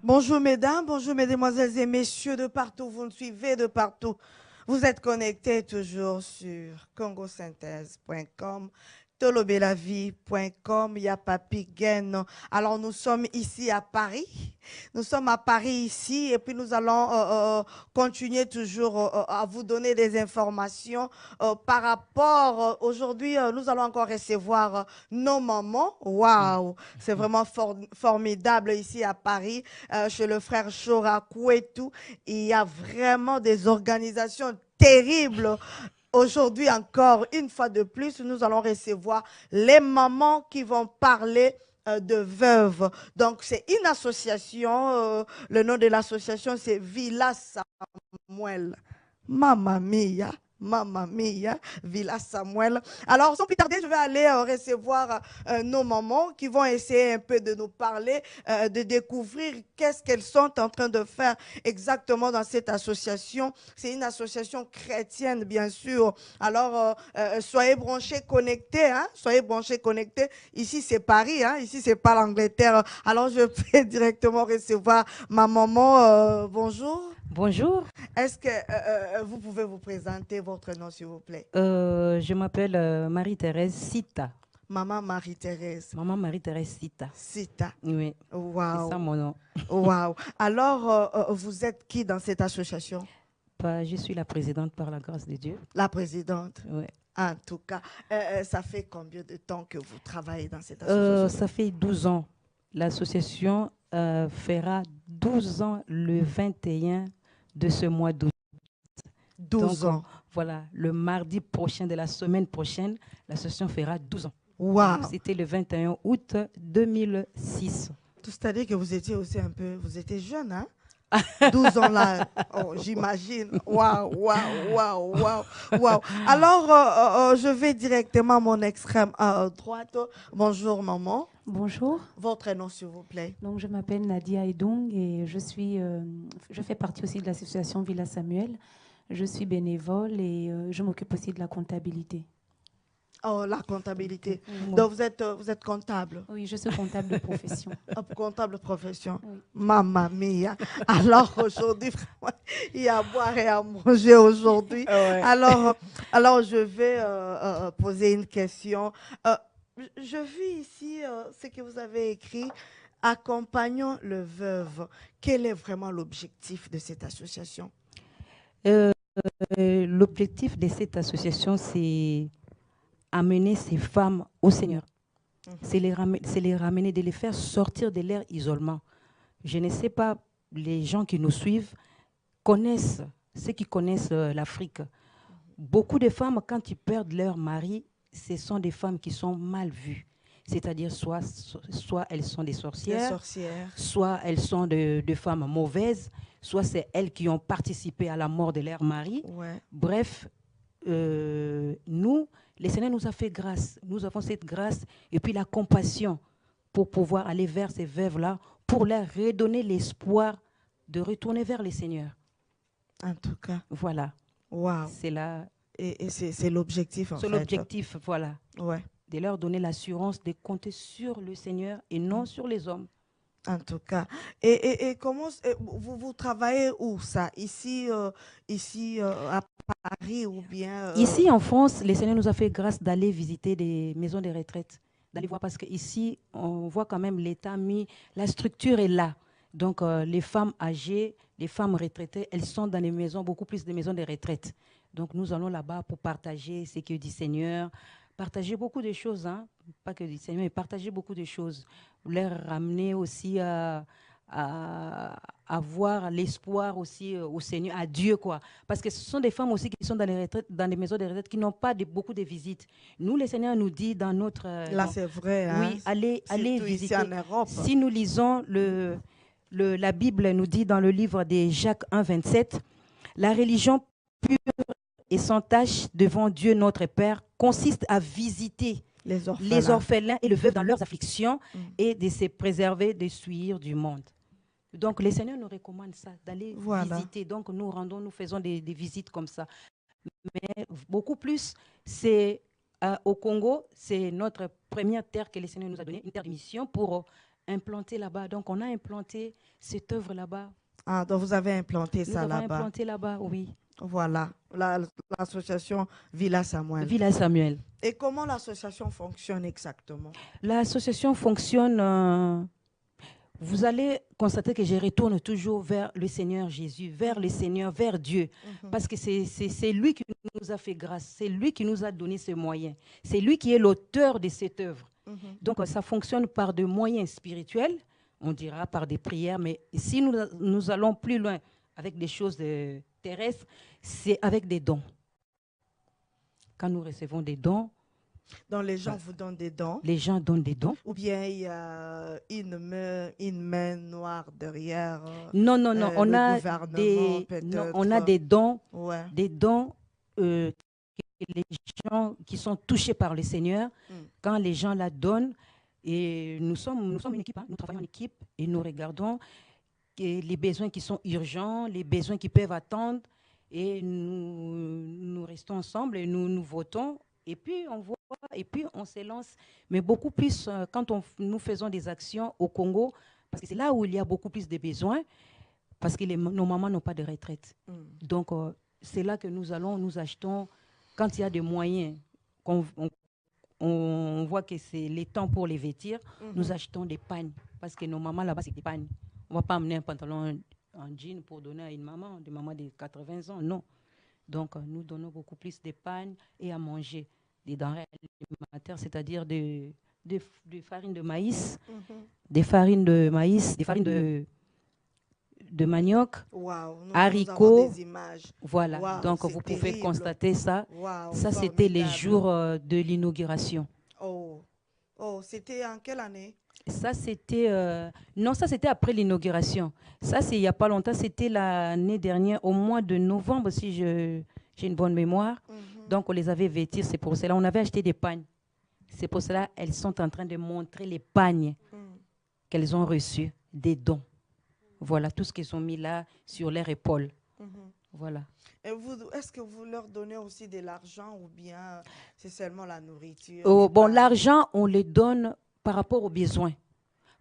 Bonjour mesdames, bonjour mesdemoiselles et messieurs de partout, vous nous suivez de partout. Vous êtes connectés toujours sur congosynthèse.com, tolobelavie.com, Yapapi Gen. Alors nous sommes ici à Paris. Nous sommes à Paris ici et puis nous allons continuer toujours à vous donner des informations par rapport. Aujourd'hui, nous allons encore recevoir nos mamans. Waouh, c'est vraiment formidable ici à Paris, chez le frère Chora Kouetou. Il y a vraiment des organisations terribles. Aujourd'hui encore, une fois de plus, nous allons recevoir les mamans qui vont parler de veuves. Donc, c'est une association. Le nom de l'association, c'est Villa Samuel. Mamma mia. Mamma mia, Villa Samuel. Alors, sans plus tarder, je vais aller recevoir nos mamans qui vont essayer un peu de nous parler, de découvrir qu'est-ce qu'elles sont en train de faire exactement dans cette association. C'est une association chrétienne, bien sûr. Alors, soyez branchés, connectés. Hein? Soyez branchés, connectés. Ici, c'est Paris. Hein? Ici, c'est pas l'Angleterre. Alors, je vais directement recevoir ma maman. Bonjour. Bonjour, Est-ce que vous pouvez vous présenter votre nom, s'il vous plaît? je m'appelle Marie-Thérèse Sita. Maman Marie-Thérèse Maman Marie-Thérèse Sita. Sita. Oui, c'est ça Waouh. mon nom. Waouh. Alors, vous êtes qui dans cette association? Je suis la présidente par la grâce de Dieu. La présidente. Oui. En tout cas, ça fait combien de temps que vous travaillez dans cette association? Ça fait 12 ans. L'association fera 12 ans le 21 de ce mois d'août. 12 ans. Voilà, le mardi prochain de la semaine prochaine, l'association fera 12 ans. Waouh. C'était le 21 août 2006. C'est-à-dire que vous étiez aussi un peu, vous étiez jeune, hein? 12 ans là, oh, j'imagine. Waouh, waouh, waouh, waouh, waouh. Alors, je vais directement à mon extrême droite. Bonjour, maman. Bonjour, Votre nom, s'il vous plaît. donc je m'appelle Nadia Edong et je fais partie aussi de l'association Villa Samuel. Je suis bénévole et je m'occupe aussi de la comptabilité. Oh, la comptabilité. Oui. Donc, vous êtes comptable. Oui, je suis comptable de profession. Comptable profession. Oui. Mamma mia. Alors, aujourd'hui, vraiment, il y a à boire et à manger aujourd'hui. Ouais. Alors, je vais poser une question. Je vis ici ce que vous avez écrit. Accompagnons le veuve. Quel est vraiment l'objectif de cette association? L'objectif de cette association, c'est amener ces femmes au Seigneur. C'est les ramener, de les faire sortir de leur isolement. Je ne sais pas, les gens qui nous suivent connaissent, ceux qui connaissent l'Afrique. Beaucoup de femmes, quand ils perdent leur mari, ce sont des femmes qui sont mal vues. C'est-à-dire soit elles sont des Des sorcières, sorcières. soit elles sont de femmes mauvaises, soit c'est elles qui ont participé à la mort de leur mari. Ouais. Bref, nous, le Seigneur nous a fait grâce. Nous avons cette grâce et puis la compassion pour pouvoir aller vers ces veuves-là, pour leur redonner l'espoir de retourner vers le Seigneur. En tout cas. Voilà. Waouh. C'est là. Et c'est l'objectif, en fait. C'est l'objectif, voilà. Ouais. De leur donner l'assurance de compter sur le Seigneur et non sur les hommes. En tout cas. Et comment vous travaillez où ça? Ici, à Paris ou bien Ici, en France, le Seigneur nous a fait grâce d'aller visiter des maisons de retraite, d'aller voir, parce qu'ici, on voit quand même l'État mis, la structure est là. Donc, les femmes âgées, les femmes retraitées, elles sont dans les maisons, beaucoup plus de maisons de retraite. Donc, nous allons là-bas pour partager ce que dit Seigneur, partager beaucoup de choses, hein? Pas que du Seigneur, mais partager beaucoup de choses. Leur ramener aussi à avoir l'espoir aussi au Seigneur, à Dieu, quoi. Parce que ce sont des femmes aussi qui sont dans les retraites, dans les maisons de retraite, qui n'ont pas beaucoup de visites. Nous, le Seigneur nous dit dans notre... là, c'est vrai. oui, Hein? allez Surtout visiter. ici en Europe. Si nous lisons la Bible nous dit dans le livre de Jacques 1, 27, la religion pure et sans tache devant Dieu notre Père consiste à visiter les orphelins et le veuve dans leurs afflictions et de se préserver des souillures du monde. Donc, le Seigneur nous recommande ça, d'aller visiter. Donc, nous faisons des visites comme ça. Mais beaucoup plus, c'est au Congo, c'est notre première terre que le Seigneur nous a donnée, une terre de mission pour implanté là-bas. Donc, on a implanté cette œuvre là-bas. Ah, donc vous avez implanté Nous ça avons là-bas. implanté là-bas, oui. Voilà, l'association Villa Samuel. Villa Samuel. Et comment l'association fonctionne exactement? L'association fonctionne, vous allez constater que je retourne toujours vers le Seigneur Jésus, vers le Seigneur, vers Dieu. Parce que c'est lui qui nous a fait grâce, c'est lui qui nous a donné ce moyen. C'est lui qui est l'auteur de cette œuvre. Donc, ça fonctionne par des moyens spirituels, on dira par des prières, mais si nous allons plus loin avec des choses terrestres, c'est avec des dons. Quand nous recevons des dons, donc les gens vous donnent des dons? Les gens donnent des dons. Ou bien il y a une main noire derrière? Non, on a des dons, ouais. Des dons que les gens qui sont touchés par le Seigneur, quand les gens la donnent, et nous sommes une équipe, nous travaillons en équipe et nous regardons les besoins qui sont urgents, les besoins qui peuvent attendre, et nous restons ensemble et nous votons, et puis on voit, et puis on se lance. Mais beaucoup plus quand nous faisons des actions au Congo, parce que c'est là où il y a beaucoup plus de besoins, parce que nos mamans n'ont pas de retraite. Donc, c'est là que nous achetons, quand il y a des moyens, on voit que c'est les temps pour les vêtir, nous achetons des pagnes, parce que nos mamans là-bas, c'est des pagnes. On ne va pas amener un pantalon en jean pour donner à une maman de 80 ans, non. Donc, nous donnons beaucoup plus de pagnes et à manger, des denrées alimentaires, c'est-à-dire de farine de maïs, des farines de maïs, des farines de manioc, haricots. Des images. Voilà, Wow, donc vous pouvez constater ça. Wow, ça, c'était les jours de l'inauguration. Oh, c'était en quelle année? Ça, c'était... non, ça, c'était après l'inauguration. Ça, c'est il n'y a pas longtemps. C'était l'année dernière, au mois de novembre, si j'ai une bonne mémoire. Donc, on les avait vêtis. C'est pour cela. On avait acheté des pagnes. C'est pour cela elles sont en train de montrer les pagnes qu'elles ont reçus, des dons. Voilà, tout ce qu'ils ont mis là sur leurs épaules. Voilà. Et est-ce que vous leur donnez aussi de l'argent ou bien c'est seulement la nourriture? Bon, l'argent, on les donne par rapport aux besoins.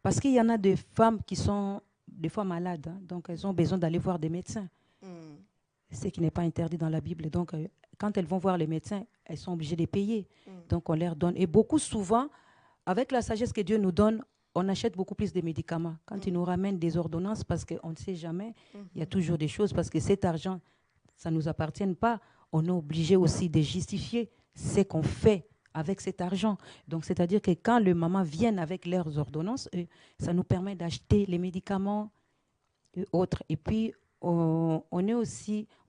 Parce qu'il y en a des femmes qui sont des fois malades, hein, donc elles ont besoin d'aller voir des médecins. Ce qui n'est pas interdit dans la Bible. Donc, quand elles vont voir les médecins, elles sont obligées de payer. Donc, on leur donne. Et beaucoup souvent, avec la sagesse que Dieu nous donne, on achète beaucoup plus de médicaments. Quand ils nous ramènent des ordonnances, parce qu'on ne sait jamais, il y a toujours des choses, parce que cet argent, ça ne nous appartient pas. On est obligé aussi de justifier ce qu'on fait avec cet argent. Donc, c'est-à-dire que quand les mamans viennent avec leurs ordonnances, ça nous permet d'acheter les médicaments et autres. Et puis, on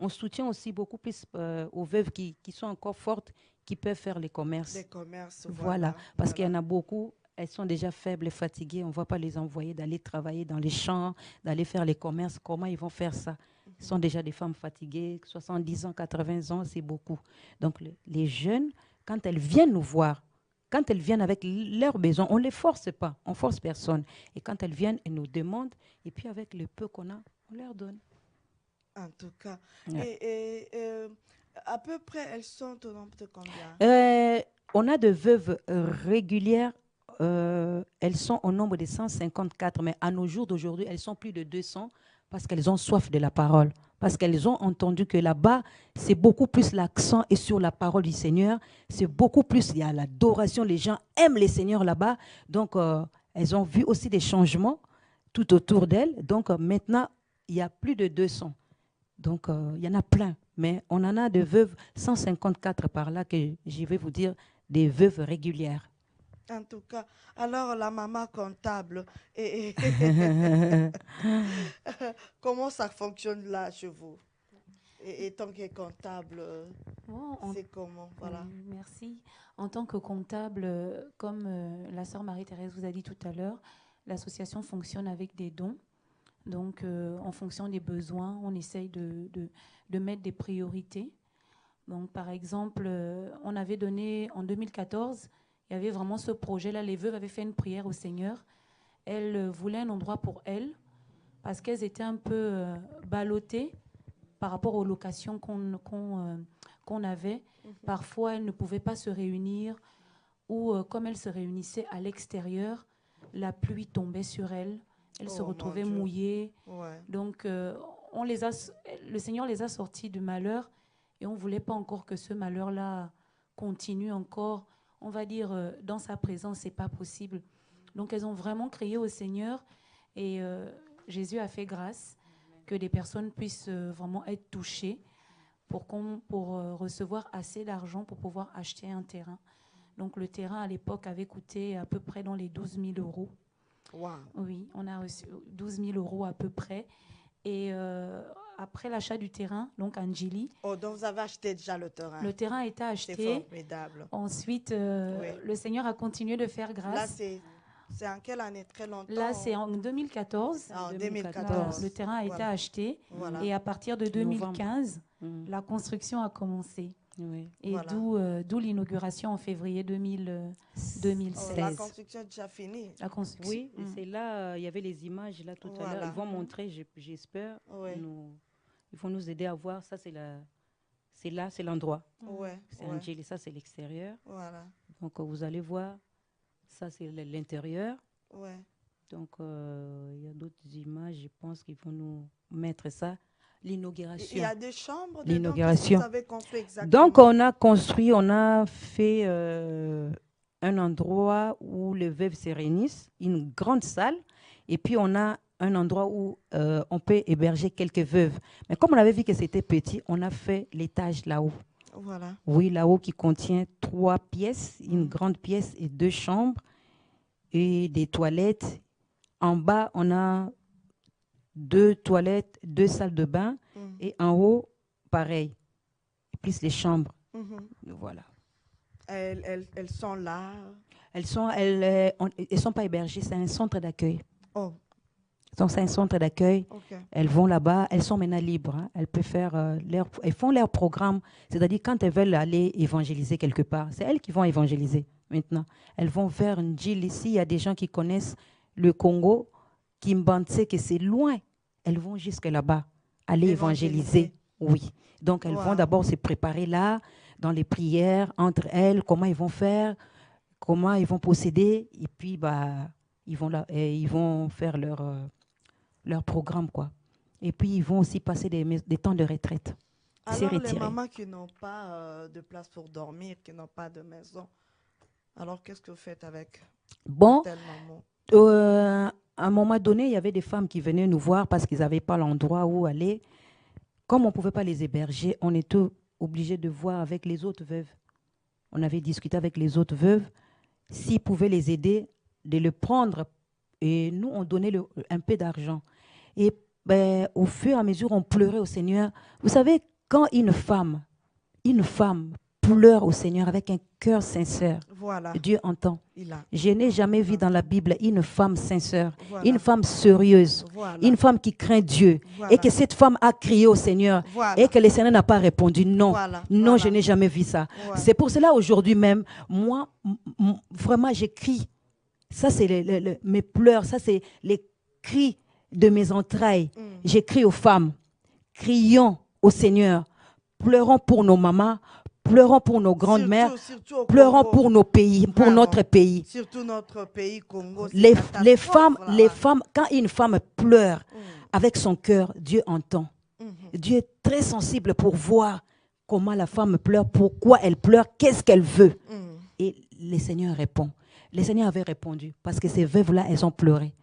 soutient aussi beaucoup plus aux veuves qui sont encore fortes, qui peuvent faire les commerces. Les commerces, voilà. Parce qu'il y en a beaucoup, elles sont déjà faibles et fatiguées. On ne va pas les envoyer d'aller travailler dans les champs, d'aller faire les commerces. Comment ils vont faire ça? Ce sont déjà des femmes fatiguées, 70 ans, 80 ans, c'est beaucoup. Donc, les jeunes, quand elles viennent nous voir, quand elles viennent avec leurs besoins, on ne les force pas, on ne force personne. Et quand elles viennent, elles nous demandent, et puis avec le peu qu'on a, on leur donne. En tout cas. Ouais. Et à peu près, elles sont au nombre de combien? On a de veuves régulières, elles sont au nombre de 154, mais à nos jours d'aujourd'hui, elles sont plus de 200 parce qu'elles ont soif de la parole. Parce qu'elles ont entendu que là-bas, c'est beaucoup plus l'accent est sur la parole du Seigneur. C'est beaucoup plus, il y a l'adoration, les gens aiment les Seigneurs là-bas. Donc, elles ont vu aussi des changements tout autour d'elles. Donc, maintenant, il y a plus de 200. Donc, il y en a plein. Mais on en a de veuves, 154 par là, que je vais vous dire, des veuves régulières. En tout cas, alors la maman comptable, comment ça fonctionne là chez vous? Et tant que comptable, c'est comment? Voilà. Merci. En tant que comptable, comme la sœur Marie-Thérèse vous a dit tout à l'heure, l'association fonctionne avec des dons. Donc, en fonction des besoins, on essaye de mettre des priorités. Donc, par exemple, on avait donné en 2014, il y avait vraiment ce projet-là. Les veuves avaient fait une prière au Seigneur. Elles voulaient un endroit pour elles parce qu'elles étaient un peu ballottées par rapport aux locations qu'on avait. Parfois, elles ne pouvaient pas se réunir ou comme elles se réunissaient à l'extérieur, la pluie tombait sur elles. Elles se Oh, mon retrouvaient Dieu. mouillées. Ouais. Donc, le Seigneur les a sorties du malheur et on ne voulait pas encore que ce malheur-là continue encore. On va dire, dans sa présence, ce n'est pas possible. Donc, elles ont vraiment crié au Seigneur et Jésus a fait grâce que des personnes puissent vraiment être touchées pour recevoir assez d'argent pour pouvoir acheter un terrain. Donc, le terrain, à l'époque, avait coûté à peu près dans les 12 000 euros. Wow. Oui, on a reçu 12 000 euros à peu près. Et après l'achat du terrain, donc Angeli. Oh, donc vous avez acheté déjà le terrain. Le terrain a été acheté. C'est formidable. Ensuite, Oui. le Seigneur a continué de faire grâce. Là, c'est en quelle année? Très longtemps? Là, c'est en 2014. Ah, en 2014. 2014. Le terrain a été acheté. Voilà. Et à partir de 2015, la construction a commencé. Oui. Et Voilà. d'où l'inauguration en février 2016. La construction est déjà finie. La construction. Oui, c'est là, il y avait les images là tout à l'heure. Ils vont montrer, j'espère. Oui. Ils vont nous aider à voir. Ça, c'est l'endroit. Ouais. C'est Angeli, ça, c'est l'extérieur. Voilà. Donc, vous allez voir, ça, c'est l'intérieur. Ouais. Donc, il y a d'autres images, je pense qu'ils vont nous mettre ça. L'inauguration. Il y a des chambres. L'inauguration. Vous avez construit exactement. Donc, on a fait un endroit où les veuves se réunissent, une grande salle, et puis on a un endroit où on peut héberger quelques veuves. Mais comme on avait vu que c'était petit, on a fait l'étage là-haut. Voilà. Oui, là-haut qui contient 3 pièces, une grande pièce et 2 chambres et des toilettes. En bas, on a 2 toilettes, 2 salles de bain et en haut, pareil, plus les chambres. Voilà. Elles sont là. Elles sont pas hébergées, c'est un centre d'accueil. Oh. Donc, c'est un centre d'accueil. Okay. Elles vont là-bas, elles sont maintenant libres. Hein. Elles peuvent faire elles font leur programme. C'est-à-dire, quand elles veulent aller évangéliser quelque part, c'est elles qui vont évangéliser maintenant. Elles vont vers une île ici. Il y a des gens qui connaissent le Congo, qui me pensent que c'est loin. Elles vont jusque là-bas, aller évangéliser. Oui. Donc, elles vont d'abord se préparer là, dans les prières, entre elles, comment ils vont faire, comment ils vont procéder. Et puis, ils vont faire leur programme, quoi. Et puis, ils vont aussi passer des temps de retraite. Alors, les mamans qui n'ont pas de place pour dormir, qui n'ont pas de maison, alors qu'est-ce que vous faites avec telle maman? À un moment donné, il y avait des femmes qui venaient nous voir parce qu'ils n'avaient pas l'endroit où aller. Comme on ne pouvait pas les héberger, on était obligé de voir avec les autres veuves. On avait discuté avec les autres veuves s'ils pouvaient les aider, de le prendre. Et nous, on donnait un peu d'argent. Et au fur et à mesure, on pleurait au Seigneur. Vous savez, quand une femme pleure au Seigneur avec un cœur sincère, Dieu entend. Je n'ai jamais vu dans la Bible une femme sincère, une femme sérieuse, une femme qui craint Dieu, et que cette femme a crié au Seigneur, et que le Seigneur n'a pas répondu. Non, je n'ai jamais vu ça. C'est pour cela, aujourd'hui même, moi, vraiment, j'écris. Ça, c'est mes pleurs, ça, c'est les cris de mes entrailles. J'écris aux femmes, crions au Seigneur, pleurons pour nos mamans, pleurons pour nos grandes-mères, pleurons pour nos pays, pour notre pays. Surtout notre pays, Congo. Les femmes, quand une femme pleure avec son cœur, Dieu entend. Dieu est très sensible pour voir comment la femme pleure, pourquoi elle pleure, qu'est-ce qu'elle veut. Et le Seigneur répond. Le Seigneur avait répondu parce que ces veuves-là, elles ont pleuré.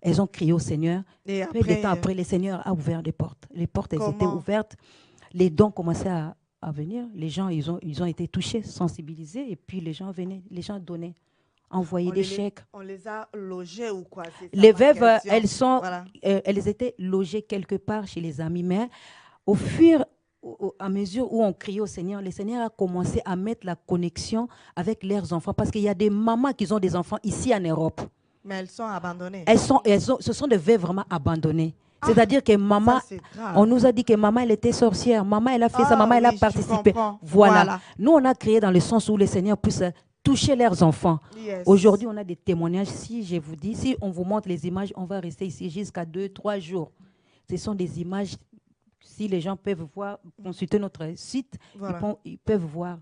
Elles ont crié au Seigneur. Et après, peu de temps après, le Seigneur a ouvert des portes. Les portes, elles étaient ouvertes. Les dons commençaient à venir. Les gens, ils ont été touchés, sensibilisés. Et puis, les gens venaient, les gens donnaient, envoyaient des chèques. On les a logés ou quoi? Les veuves, elles étaient logées quelque part chez les amis. Mais au fur et à mesure où on criait au Seigneur, le Seigneur a commencé à mettre la connexion avec leurs enfants. Parce qu'il y a des mamans qui ont des enfants ici en Europe. Mais elles sont abandonnées. Ce sont des veuves vraiment abandonnées. C'est-à-dire que maman, on nous a dit que maman, elle était sorcière. Maman, elle a fait ça. Maman, elle a participé. Voilà. Nous, on a créé dans le sens où le Seigneur puisse toucher leurs enfants. Aujourd'hui, on a des témoignages. Si je vous dis, si on vous montre les images, on va rester ici jusqu'à 2-3 jours. Ce sont des images. Si les gens peuvent voir, consulter notre site, ils peuvent voir